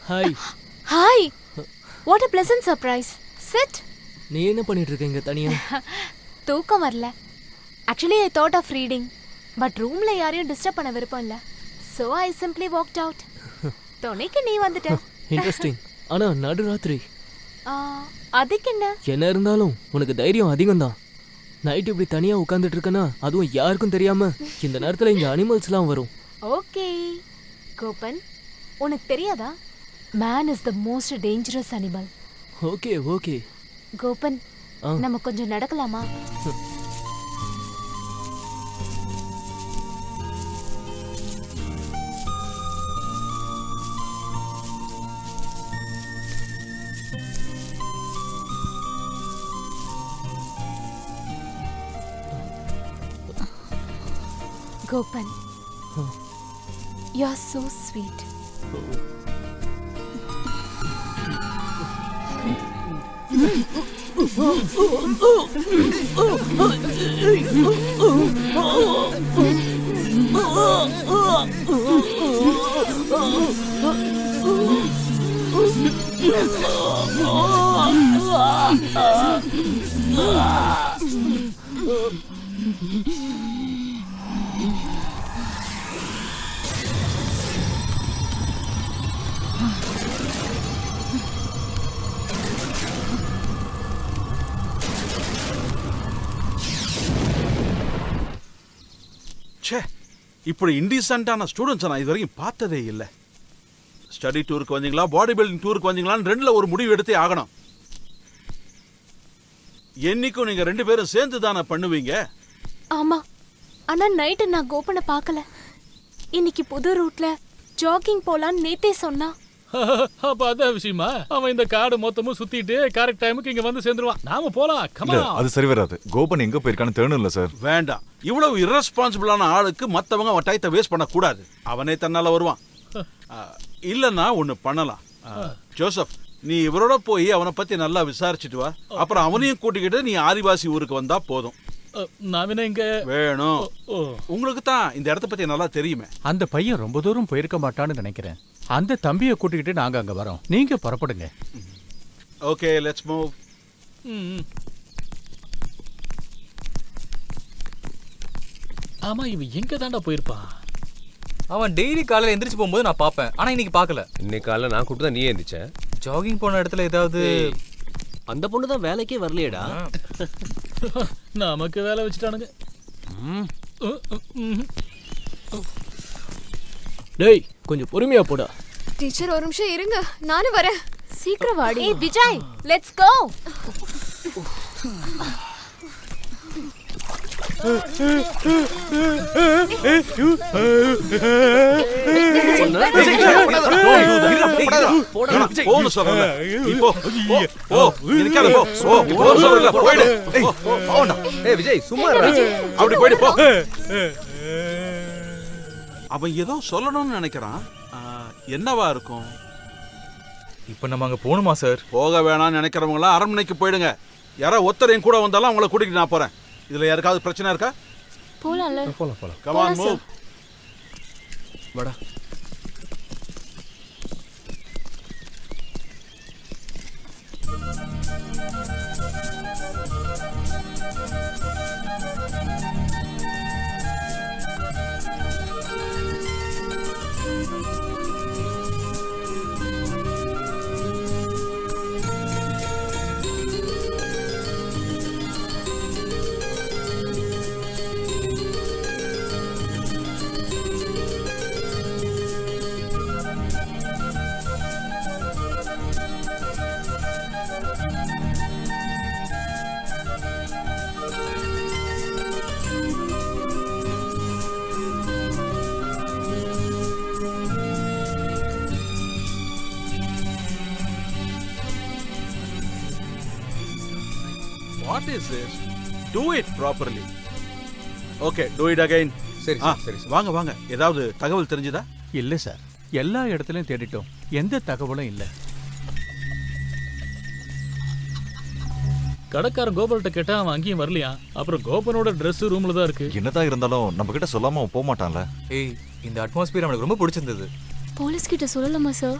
Hi. Hi. What a pleasant surprise. Sit. நீ என்ன பண்ணிட்டு இருக்க இங்க தனியா? தூக்கம் வரல. Actually I thought of reading. But roomல யாரையும் டிஸ்டர்ப் பண்ண விருப்பம் இல்ல. So I simply walked out. துணைக்கு நீ வந்துட்ட. இன்ட்ரெஸ்டிங். ஆனா நடுராத்திரி. அதுக்கு என்ன? என்ன இருந்தாலும் உனக்கு தைரியம் அதிகம் தான். நைட் இப்படி தனியா உட்கார்ந்துட்டு இருக்கனா, அதுவும் யாருக்கும் தெரியாம இந்த நேரத்துல இங்க அனிமல்ஸ்லாம் வரும். ஓகே. கோபன், உனக்கு தெரியாதா? Man is the most dangerous animal. Okay okay. Gopan, நம்ம கொஞ்சம் நடக்கலாமா? Gopan, you're so sweet. இப்படி இன்டிசென்ட்டான ஸ்டூடெண்ட்ஸை நான் இது வரைக்கும் பார்த்ததே இல்லை. ஸ்டடி டூருக்கு வந்தீங்களா, பாடி பில்டிங் டூருக்கு வந்தீங்களான்னு ரெண்டில் ஒரு முடிவு எடுத்தே ஆகணும். என்னைக்கும் நீங்க ரெண்டு பேரும் சேர்ந்து தானே பண்ணுவீங்க? ஆமா, ஆனா நைட்டு நான் கோபனை பார்க்கல. இன்னைக்கு புது ரூட்ல ஜாகிங் போலான்னு நேத்தே சொன்னா. அப்ப அதான் விஷயமா? அவன் இந்த காடு மொத்தமும் சுத்திட்டு கரெக்ட் டைமுக்கு இங்க வந்து சேர்ந்துருவான். நாம போலாம். கமா. அது சரி வராது. கோபன் எங்க போயிருக்கான்னு தெரியணும்ல சார். வேண்டாம், இவ்வளவு இரஸ்பான்சிபிளான ஆளுக்கு மத்தவங்க அவன் டயத்தை வேஸ்ட் பண்ண கூடாது. அவனே தன்னால வருவான். இல்லன்னா ஒண்ணு பண்ணலாம். ஜோசப், நீ இவரோட போய் அவனை பத்தி நல்லா விசாரிச்சுட்டு வா. அப்புறம் அவனையும் கூட்டிக்கிட்டு நீ ஆதிவாசி ஊருக்கு வந்தா போதும். நான் இங்க வேணும். உங்களுக்கு தான் இந்த இடத்த பத்தி நல்லா தெரியுமே. அந்த பையன் ரொம்ப தூரம் போயிருக்க மாட்டான்னு நினைக்கிறேன். அந்த தம்பியை கூட்டிக்கிட்டு நாங்க அங்க வரோம். நீங்க புறப்படுங்க. Okay, let's move. ஆமா, இவன் எங்க தாண்டா போயிருப்பான்? அவன் டெய்லி காலையில எந்திரிச்சு போகும்போது நான் பாப்பேன். ஆனா இன்னைக்கு பார்க்கல. இன்னைக்கு காலையில நான் கூப்பிட்டு தான் நீ எந்திரிச்ச. ஜாகிங் போன இடத்துல ஏதாவது அந்த பொண்ணு தான் வேலைக்கே வரலையேடா. நமக்கு வேலை வச்சுட்டானுங்க. டேய், கொஞ்சம் பொறுமையா போடா. டீச்சர் ஒரு நிமிஷம் இருங்க, நானும் வரேன். சீக்கிரம் வாடி. ஏய் விஜய், லெட்ஸ் கோ. விஜய் சும்மா அப்படி போயிடு போ. அவன் ஏதோ சொல்லணும்னு நினைக்கிறான். என்னவா இருக்கும்? இப்ப நம்ம அங்க போகணுமா சார்? போக வேணாம்னு நினைக்கிறவங்களாம் அரண்மனைக்கு போயிடுங்க. யாராவது ஒருத்தரையும் கூட வந்தாலும் அவங்கள கூட்டிட்டு நான் போறேன். இதுல யாருக்காவது பிரச்சனை இருக்கா? போலாம்ல. போலாம். Come on, move. வாடா. What is this? Do it properly. Okay, do it again. சரி சரி. வாங்க வாங்க. ஏதாவது தகவல் தெரிஞ்சதா? இல்ல சார், எல்லா இடத்துலயும் தேடிட்டோம். எந்த தகவலும் இல்ல. கடைக்காரன் கோபால்கிட்ட கேட்டா அவன் அங்கேயும் வரலையா? அப்புறம் கோபனோட ட்ரெஸ் ரூம்ல தான் இருக்கு. என்னதான் இருந்தாலும் நம்ம கிட்ட சொல்லாம அவன் போக மாட்டான்ல. ஏய், இந்த அட்மாஸ்பியர் அவனுக்கு ரொம்ப பிடிச்சிருந்தது. போலீஸ் கிட்ட சொல்லலாமா சார்?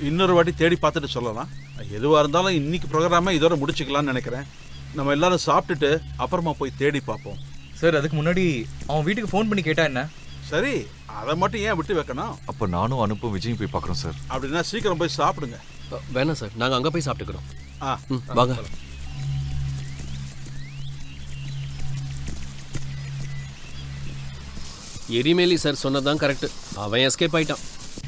இன்னொரு வாட்டி தேடி பார்த்துட்டு சொல்லலாம். எதுவாக இருந்தாலும் இன்னைக்கு ப்ரோக்ராமை இதோட முடிச்சுக்கலாம்னு நினைக்கிறேன். நம்ம எல்லாரும் சாப்பிட்டுட்டு அப்புறமா போய் தேடி பார்ப்போம். சார் அதுக்கு முன்னாடி அவன் வீட்டுக்கு ஃபோன் பண்ணி கேட்டா என்ன? சரி, அதை மட்டும் ஏன் விட்டு வைக்கணும்? அப்ப நானும் அனுப்பும் விஜயும் போய் பார்க்குறோம் சார். அப்படின்னா சீக்கிரம் போய் சாப்பிடுங்க. வேணாம் சார், நாங்கள் அங்கே போய் சாப்பிட்டுக்கிறோம். வாங்க. எரிமேலி சார் சொன்னதான் கரெக்ட். அவன் எஸ்கேப் ஆயிட்டான்.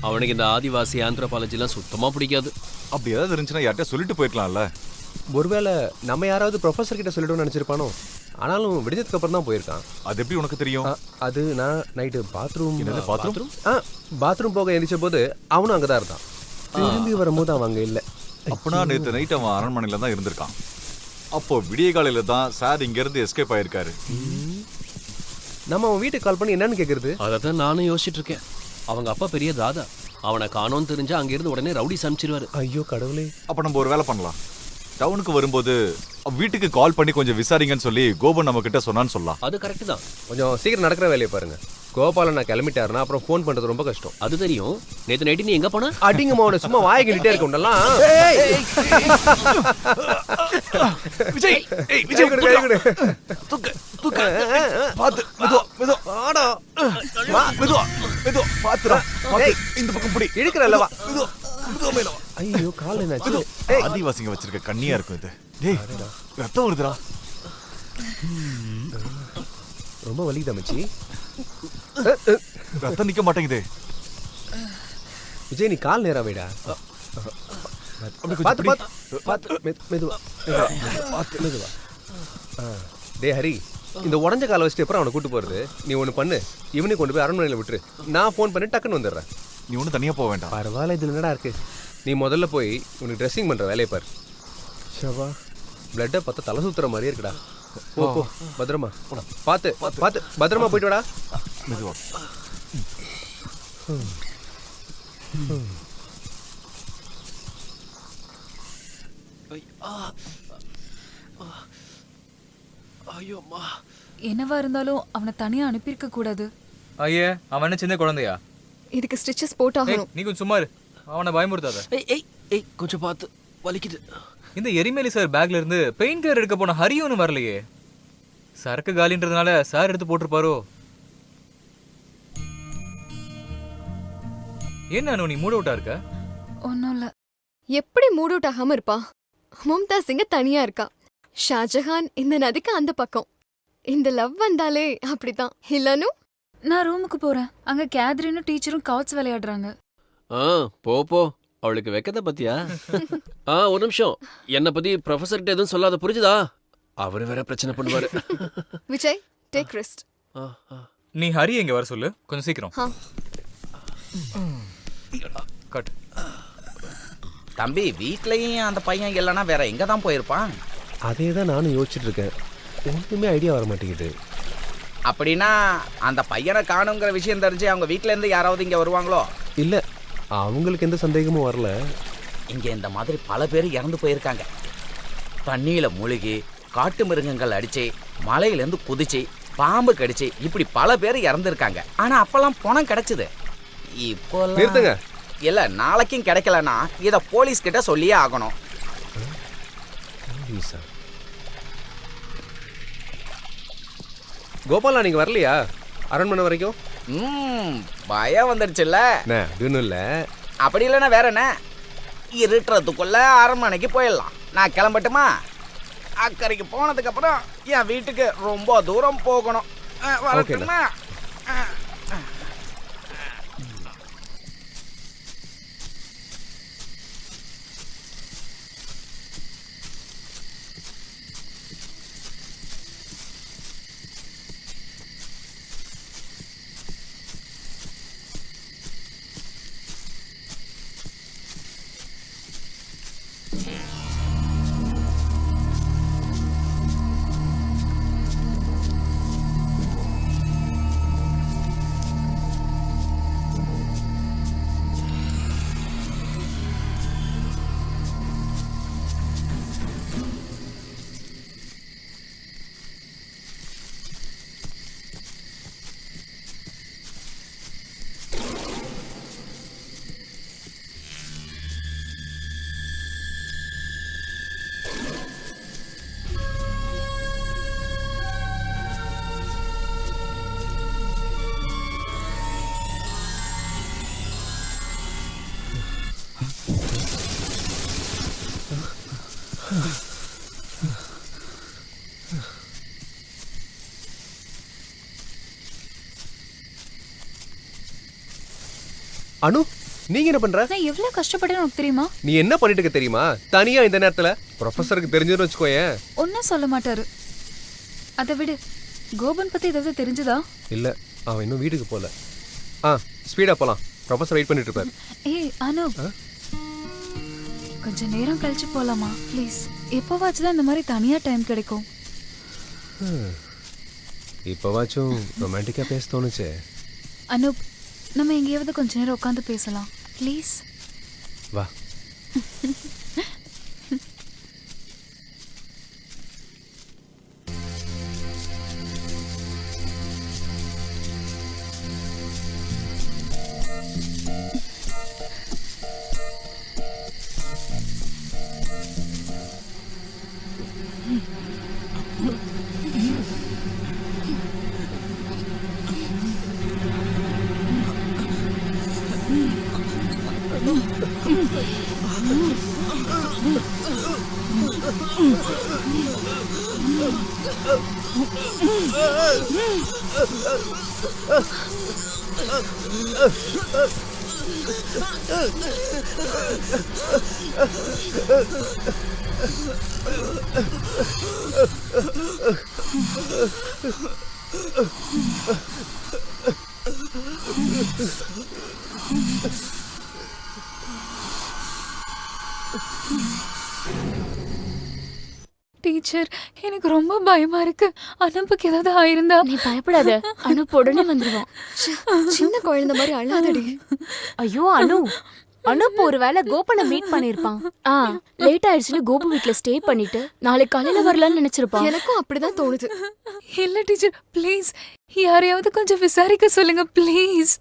அவனுக்கு இந்த ஆதிவாசி ஆந்த்ரோபாலஜிலாம் சுத்தமாக பிடிக்காது. அப்படி ஏதாவது இருந்துச்சுன்னா யார்கிட்ட சொல்லிட்டு போயிருக்கலாம்ல. ஒருவேளை நம்ம யாராவது ப்ரொஃபஸர் கிட்ட சொல்லிட்டோம்னு நினைச்சிருப்பானோ. ஆனாலும் விடுததுக்கு அப்புறம் தான் போயிருக்கான். அது எப்படி உனக்கு தெரியும்? அது நான் நைட்டு பாத்ரூம் பாத்ரூம் பாத்ரூம் போக எந்திரிச்ச போது அவனும் அங்கதான் இருந்தான். திரும்பி வரும்போது அவன் அங்க இல்ல. அப்பனா நேற்று நைட் அவன் அரண்மனையில தான் இருந்திருக்கான். அப்போ விடிய காலையில தான் சார் இங்க இருந்து எஸ்கேப் ஆயிருக்காரு. நம்ம அவன் வீட்டுக்கு கால் பண்ணி என்னன்னு கேக்குறது? அதை தான் நானும் யோசிச்சுட்டு இருக்கேன். அவங்க அப்பா பெரிய தாதா. அவனை காணோன்னு தெரிஞ்சா அங்கிருந்து உடனே ரவுடி சமைச்சிருவாரு. ஐயோ கடவுளே. அப்ப நம்ம ஒரு வேலை பண்ணலாம். டவுனுக்கு வரும்போது வீட்டுக்கு கால் பண்ணி கொஞ்சம் விசாரிங்கன்னு சொல்லி கோபன் நம்ம கிட்ட சொன்னான்னு சொல்லலாம். அது கரெக்ட் தான். கொஞ்சம் சீக்கிரம் நடக்கிற வேலையை பாருங்க. கோபாலன் நான் கிளம்பிட்டாருன்னா அப்புறம் ஃபோன் பண்றது ரொம்ப கஷ்டம். அது தெரியும். நேற்று நைட்டு நீ எங்க போன? அடிங்க மோன சும்மா வாயை கிட்டே இருக்க உண்டலாம். விஜய், ஏய் விஜய் தூக்கு தூக்கு. பாத்து மெதுவா மெதுவா. ஆடா. மெதுவா மெதுவா பாத்துடா. பாத்து இந்த பக்கம் புடி. இழுக்கறல்ல வா. மெதுவா மெதுவா மேல வா. ஐயோ கால் என்னாச்சு? ஆதிவாசிங்க வச்சிருக்க கண்ணியா இருக்கும் இது. டேய் ரத்தம் வருதுடா. ரொம்ப வலிக்குதா மச்சி? ரத்தம் நிக்க மாட்டேங்குது. விஜய் நீ கால் நேரா வைடா. பாத்து பாத்து பாத்து மெதுவா பாத்து மெதுவா. டேய் ஹரி, இந்த உடஞ்ச காலை வச்சுட்டு அப்புறம் அவனை கூட்டு போறது. நீ ஒன்று பண்ணு, இவனை கொண்டு போய் அரண்மனையில் விட்டுரு. நான் ஃபோன் பண்ணி டக்குன்னு வந்துடுறேன். நீ ஒன்றும் தனியாக போக வேண்டாம். பரவாயில்ல, இதில் என்னடா இருக்கு. நீ முதல்ல போய் உனக்கு ட்ரெஸ்ஸிங் பண்ணுற வேலையை பாரு. ஷவா பிளட்டை பார்த்தா தலை சுத்துற மாதிரியே இருக்குடா. போ போ பத்திரமா பார்த்து பார்த்து பத்திரமா போயிட்டு வாடா. மெதுவா. என்னவா இருந்தாலும் அவனை தனியா அனுப்பியிருக்க கூடாது. ஐயே, அவன் என்ன சின்ன குழந்தையா? இதுக்கு ஸ்டிச்சஸ் போட்டாகணும். நீ கொஞ்சம் சும்மா இரு. அவனை பயமுறுத்தாத. ஏய் ஏய் ஏய் கொஞ்சம் பார்த்து, வலிக்குது. இந்த எரிமேலி சார் பேக்ல இருந்து பெயிண்ட் கலர் எடுக்க போன ஹரியோன்னு வரலையே. சரக்கு காலின்றதுனால சார் எடுத்து போட்டிருப்பாரோ? என்ன நீ மூட் அவுட்டா இருக்க? ஒன்னும் இல்ல. எப்படி மூட் அவுட் ஆகாம இருப்பா? மும்தாஸ் இங்க தனியா இருக்கா. ஷாஜஹான் இந்த நதிக்கு அந்த பக்கம். இந்த லவ் வந்தாலே அப்படித்தான் இல்லனு. நான் ரூமுக்கு போறேன். அங்க கேத்ரினும் டீச்சரும் கார்ட்ஸ் விளையாடுறாங்க. போ போ. அவளுக்கு வெக்கத பத்தியா? ஒரு நிமிஷம். என்ன பத்தி ப்ரொஃபசர் கிட்ட எதுவும் சொல்லாத, புரிஞ்சுதா? அவரு வேற பிரச்சனை பண்ணுவாரு. Vijay take rest. நீ ஹரி எங்க வர சொல்லு கொஞ்சம் சீக்கிரம். கட். தம்பி வீட்லயும் அந்த பையன் இல்லைன்னா வேற எங்க தான் போயிருப்பான்? அதே தான் நானும் யோசிச்சுட்டு இருக்கேன். ஒன்றுமே ஐடியா வர மாட்டேங்குது. அப்படின்னா அந்த பையனை காணுங்கிற விஷயம் தெரிஞ்சு அவங்க வீட்ல இருந்து யாராவது இங்க வருவாங்களோ? இல்லை, அவங்களுக்கு எந்த சந்தேகமும் வரல. இங்க இந்த மாதிரி பல பேர் இறந்து போயிருக்காங்க. தண்ணியில மூழ்கி, காட்டு மிருகங்கள் அடிச்சு, மலையிலேருந்து குதிச்சு, பாம்பு கடிச்சு, இப்படி பல பேர் இறந்துருக்காங்க. ஆனா அப்பெல்லாம் பணம் கிடைச்சது. இப்போ நிறுத்துங்க. இல்ல, நாளைக்கும் கிடைக்கலன்னா இத போலீஸ் கிட்ட சொல்லியே ஆகணும். கோபாலா நீங்க வரலையா அரண்மனை வரைக்கும்? பயம் வந்துடுச்சுல்ல. அதுன்னு இல்ல. அப்படி இல்லைன்னா வேற என்ன, இருட்டுறதுக்குள்ள அரண்மனைக்கு போயிடலாம். நான் கிளம்பட்டுமா? அக்கறைக்கு போனதுக்கு அப்புறம் என் வீட்டுக்கு ரொம்ப தூரம் போகணும். வரட்டுமா? அனு நீங்க என்ன பண்ற? நான் எவ்வளவு கஷ்டப்பட்டேன்னு உனக்கு தெரியுமா? நீ என்ன பண்ணிட்டு இருக்க தெரியுமா? தனியா இந்த நேரத்துல ப்ரொஃபஸருக்கு தெரிஞ்சதுன்னு வச்சுக்கோயேன். ஒன்னும் சொல்ல மாட்டாரு. அதை விடு, கோபன் பத்தி ஏதாவது தெரிஞ்சதா? இல்ல, அவன் இன்னும் வீட்டுக்கு போல. ஸ்பீடா போலாம், ப்ரொஃபஸர் வெயிட் பண்ணிட்டு இருப்பாரு. ஏய் அனு, கொஞ்ச நேரம் கழிச்சு போலாமா ப்ளீஸ்? எப்போவாச்சுதான் இந்த மாதிரி தனியா டைம் கிடைக்கும். இப்போவாச்சும் ரொமான்டிக்கா பேச தோணுச்சே. அனூப், நம்ம எங்கேயாவது கொஞ்ச நேரம் உட்காந்து பேசலாம் ப்ளீஸ். வா. டீச்சர், எனக்கு ரொம்ப பயமா இருக்கு. அனுப்புக்கு ஏதாவது ஆயிருந்தா? நீ பயப்படாத, அனுப்பு உடனே வந்துருவான். சின்ன குழந்தை மாதிரி அழாதடி. ஐயோ அனு, அனுப்பு ஒருவேளை கோபனை மீட் பண்ணிருப்பான். லேட் ஆயிடுச்சுன்னு கோபு வீட்ல ஸ்டே பண்ணிட்டு நாளைக்கு காலையில வரலாம்னு நினைச்சிருப்பான். எனக்கும் அப்படிதான் தோணுது. இல்ல டீச்சர், ப்ளீஸ் யாரையாவது கொஞ்சம் விசாரிக்க சொல்லுங்க ப்ளீஸ்.